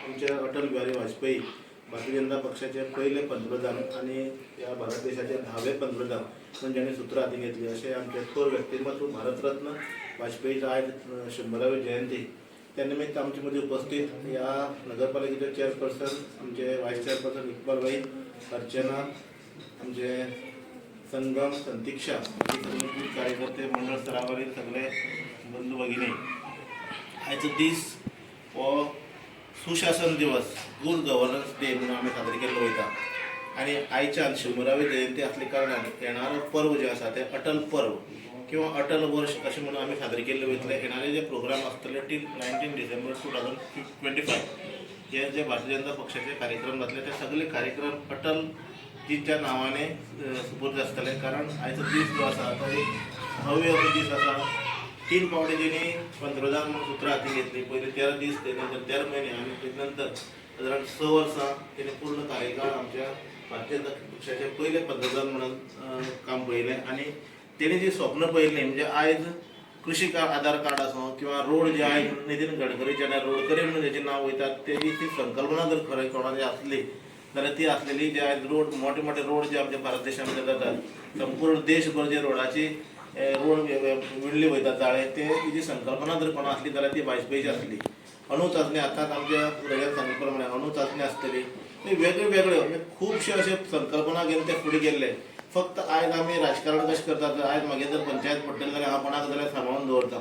आमचे अटल बिहारी वाजपेयी भारतीय जनता पक्षाचे पहिले पंतप्रधान आणि या भारत देशाचे 10वे पंतप्रधान म्हणून ज्यांनी सूत्र हाती घेतली असे आमचे थोर व्यक्तिमत्व भारतरत्न वाजपेयीची आज 100वी जयंती त्यानिमित्त आमच्यामध्ये उपस्थित या नगरपालिकेचे चेअरपर्सन आमचे व्हाईस चेअरपर्सन इक्बालबाई, अर्चना, आमचे संगम, संतीक्षा, सगळे कार्यकर्ते, मंडळ स्तरावरील सगळे बंधू भगिनी, आयचो दीस हो सुशासन दिवस, गुड गव्हर्नन्स डे म्हणून आम्ही साजरी केल्लो वयता आणि आयच्यान 100वी जयंती असल्या कारणान येणारो पर्व जे आसा ते अटल पर्व किंवा अटल वर्ष अशें म्हणून आम्ही साजरे केल्ले वयतले. येणारे जे प्रोग्राम आसतले टील 19 डिसेंबर 2025 हे जे भारतीय जनता पक्षाचे कार्यक्रम जातले ते सगळे कार्यक्रम अटल जीच्या नावाने सुपूर्द आसतले. कारण आयचो दीस जो आसा तो एक भव्य असो दीस आसा. 3 पावटी जेणी पंतप्रधान म्हणून सूत्र हाती घेतली. पहिले 13 दीस, त्यानंतर 13 महिने आणि त्यानंतर साधारण 6 वर्सां तेणे पूर्ण कार्यकाळ आमच्या भारतीय जनता पक्षाचे पहिले पंतप्रधान म्हणून काम पळयलें आणि तेणी जी स्वप्न पळयल्लीं म्हणजे आयज कृषी आधार कार्ड आसूं किंवा रोड जे आयज नितीन गडकरी जेन्ना रोडकरी म्हणून जेचें नांव वयता तेजी ती संकल्पना जर खरें कोणाची आसली जाल्यार ती आसलेली जे आयज रोड मोठे मोठे रोड जे आमच्या भारत देशामध्ये जातात संपूर्ण देशभर जे रोडाची रोड विणली वयतात जाळे तेजी संकल्पना जर कोणा आसली जाल्यार ती वाजपेयीची आसली. अणू चाचणी आतांच आमच्या उदयन सांगिल्ले प्रमाणे अणू चाचणी आसतली. वेगळे वेगळे म्हणजे खुबशे अशे संकल्पना घेवन ते फुडें गेल्ले. फक्त आयज आमी राजकारण कशें करतात आयज मागीर जर पंचायत पडटली जाल्यार हांव कोणाक जाल्यार सांबाळून दवरता.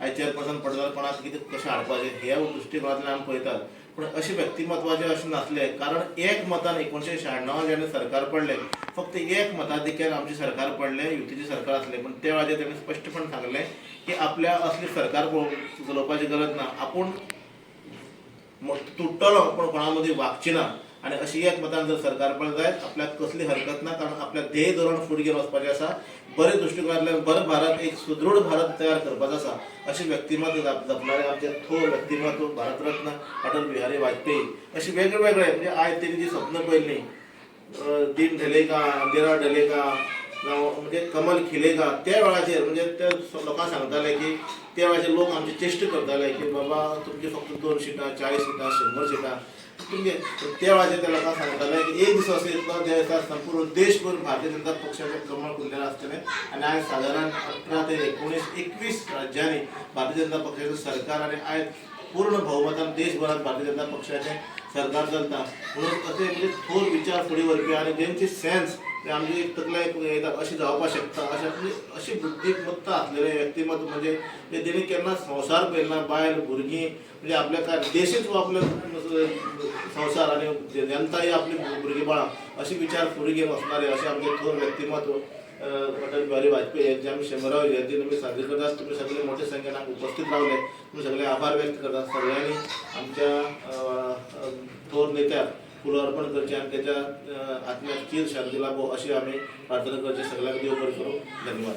आयज चेअरपर्सन पडटा जाल्यार कोणाक कितें कशें हाडपाचें ह्या दृश्टीकोनांतल्यान आमी पळयतात. पूण अशें व्यक्तिमत्वाचे अशें नासले. कारण एक मतान 1996 जेन्ना सरकार पडलें फक्त एक मताधिक्यान आमचें सरकार पडलें, युतीचें सरकार आसलें. पण त्या वेळाचेर तेणें स्पश्टपण सांगलें की आपल्या असली सरकार चलोवपाची गरज ना. आपूण तुटतलो पण कोणा मदीं वागची ना आणि अशी एक मतान जर सरकार पडलें जायत आपल्याक कसली हरकत ना. कारण आपल्या ध्येय धोरण फुडें घेवन वचपाचें आसा. बरे दृश्टीकोनांतल्यान बरो भारत, एक सुदृढ भारत तयार करपाचो आसा. अशें व्यक्तिमत्व जपणारे आमचे थोर व्यक्तिमत्व भारतरत्न अटल बिहारी वाजपेयी अशें वेगळे वेगळे म्हणजे आयज तेणी जी स्वप्न पळयल्लीं दिन ढलेगा, अंधेरा ढलेगा, म्हणजे कमल खिलेगा, त्या वेळाचेर म्हणजे ते लोकांक सांगताले की त्या वेळाचेर लोक आमचे चेष्ट करताले की बाबा तुमचे फक्त 2 सिटां, 40 सिटां, 100 सिटां तुमगे. त्या वेळाचेर ते लोकांक सांगताले की एक दीस असो येतलो त्या दिसा संपूर्ण देशभर भारतीय जनता पक्षाचें कमळ फुल्लेलें आसतलें आणि आयज सादारण 18 ते 19, 21 राज्यांनी भारतीय जनता पक्षाचें सरकार आणि आयज पूर्ण भोवमतान देशभरात भारतीय जनता पक्षाचें सरकार चलता. म्हणून असे म्हणजे थोर विचार फुडें व्हरपी आणि जेंची सेन्स आमची तकलेक येता अशी जावपाक शकता अशी बुद्धीमत्ता आसलेले व्यक्तिमत्व म्हणजे तेणी केन्ना संवसार पळयना. बायल, भुरगीं म्हणजे आपल्या काय देशूच हो आपलो संवसार आणि जनताय आपली भुरगीं बाळां अशी विचार फुडें घेवन वचणारे अशें आमचे थोर व्यक्तिमत्व अटल बिहारी वाजपेयी यांची आमी 100वी जयंती निमित्त साजरी करतात. तुम्ही सगळे मोठ्या संख्येन उपस्थित रावले. तुम्ही सगळे आभार व्यक्त करतात. सगळ्यांनी आमच्या थोर नेत्याक फुलं अर्पण करचे आणि त्याच्या आत्म्याक चीर शांती लाभो अशी आम्ही प्रार्थना करचे. सगळ्यांक देव बरें करूं. धन्यवाद.